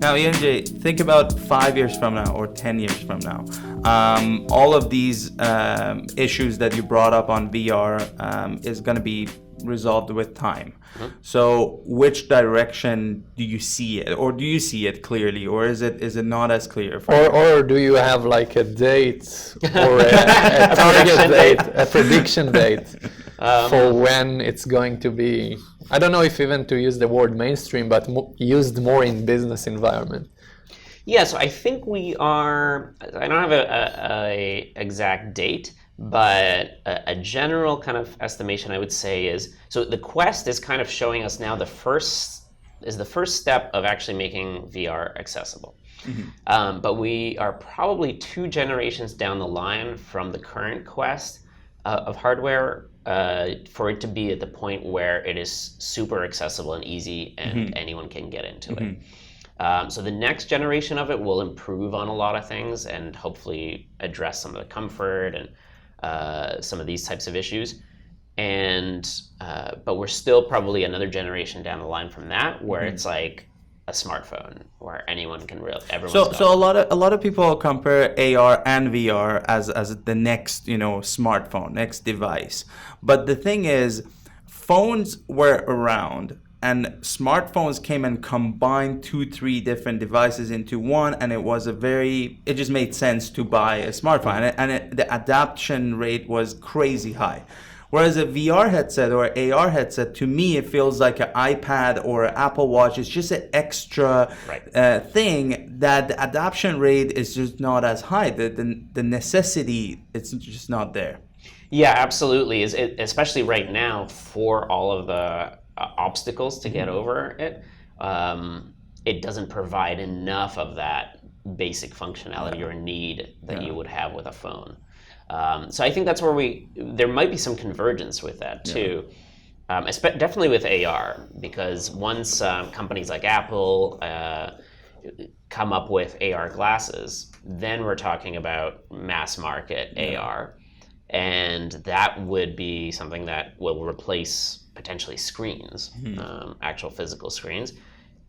Now, Jedrzej, think about 5 years from now or 10 years from now. All of these issues that you brought up on VR is going to be resolved with time. Mm-hmm. So which direction do you see it? Or do you see it clearly? Or is it not as clear? Or do you have like a date or a target date, a prediction date for when it's going to be, I don't know if even to use the word mainstream, but used more in business environment? Yeah, so I think we are, I don't have a exact date, but a general kind of estimation I would say is, so the Quest is kind of showing us now the first step of actually making VR accessible. Mm-hmm. But we are probably 2 generations down the line from the current Quest of hardware for it to be at the point where it is super accessible and easy and mm-hmm. anyone can get into mm-hmm. it. So the next generation of it will improve on a lot of things and hopefully address some of the comfort and some of these types of issues. And but we're still probably another generation down the line from that, where mm-hmm. it's like a smartphone where anyone can So a lot of people compare AR and VR as the next smartphone, next device. But the thing is, phones were around and smartphones came and combined 2-3 different devices into one, and it just made sense to buy a smartphone, and the adoption rate was crazy high. Whereas a VR headset or AR headset, to me, it feels like an iPad or an Apple Watch. It's just an extra thing that the adoption rate is just not as high. The necessity, it's just not there. Yeah, absolutely. Especially right now, for all of the obstacles to get over it, it doesn't provide enough of that basic functionality or need that you would have with a phone. So I think that's where there might be some convergence with that too, definitely with AR, because once companies like Apple come up with AR glasses, then we're talking about mass market AR, and that would be something that will replace potentially screens, actual physical screens.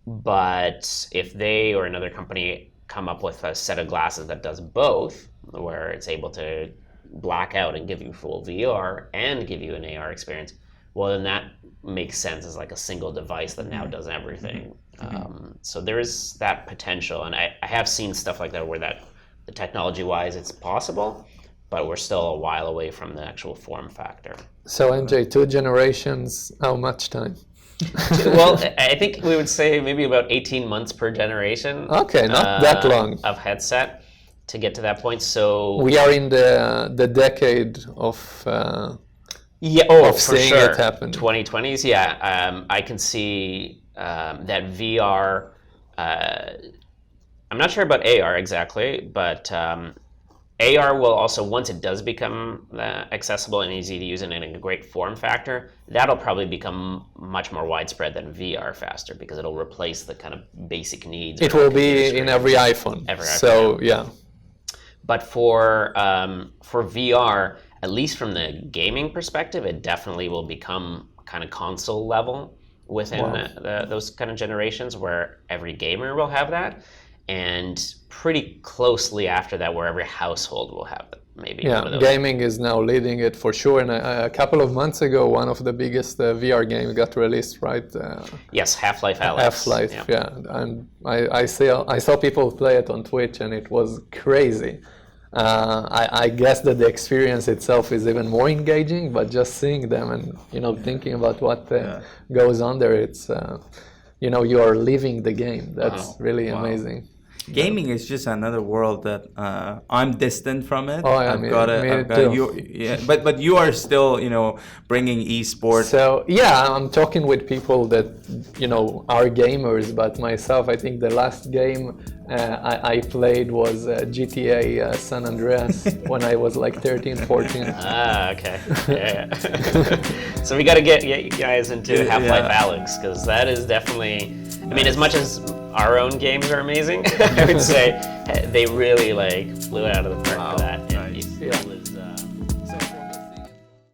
But if they or another company come up with a set of glasses that does both, where it's able to black out and give you full VR and give you an AR experience, well, then that makes sense as like a single device that now does everything. So there is that potential, and I have seen stuff like that where the technology-wise it's possible, but we're still a while away from the actual form factor. So MJ, 2 generations, how much time? Well, I think we would say maybe about 18 months per generation. Okay, not that long. Of headset to get to that point. So we are in the decade of seeing sure. It happen. 2020s, yeah. I can see that VR. I'm not sure about AR exactly, but AR will also, once it does become accessible and easy to use and in a great form factor, that'll probably become much more widespread than VR faster, because it'll replace the kind of basic needs. It will be in every iPhone. So yeah. But for VR, at least from the gaming perspective, it definitely will become kind of console level within those kind of generations, where every gamer will have that. And pretty closely after that, where every household will have it. Maybe. Yeah, gaming is now leading it for sure. And a couple of months ago, one of the biggest VR games got released, right? Yes, Half-Life Alyx. Half-Life, yeah. And I saw people play it on Twitch, and it was crazy. I guess that the experience itself is even more engaging, but just seeing them and thinking about what goes on there, it's you are living the game. That's really amazing. Gaming is just another world that I'm distant from it. Oh, yeah, but you are still, bringing esports. So yeah, I'm talking with people that are gamers. But myself, I think the last game I played was GTA San Andreas when I was like 13, 14. Okay. Yeah. So we got to get you guys into Half-Life Alyx, because that is definitely. I mean, as much as our own games are amazing, I would say they really flew it out of the park. Wow.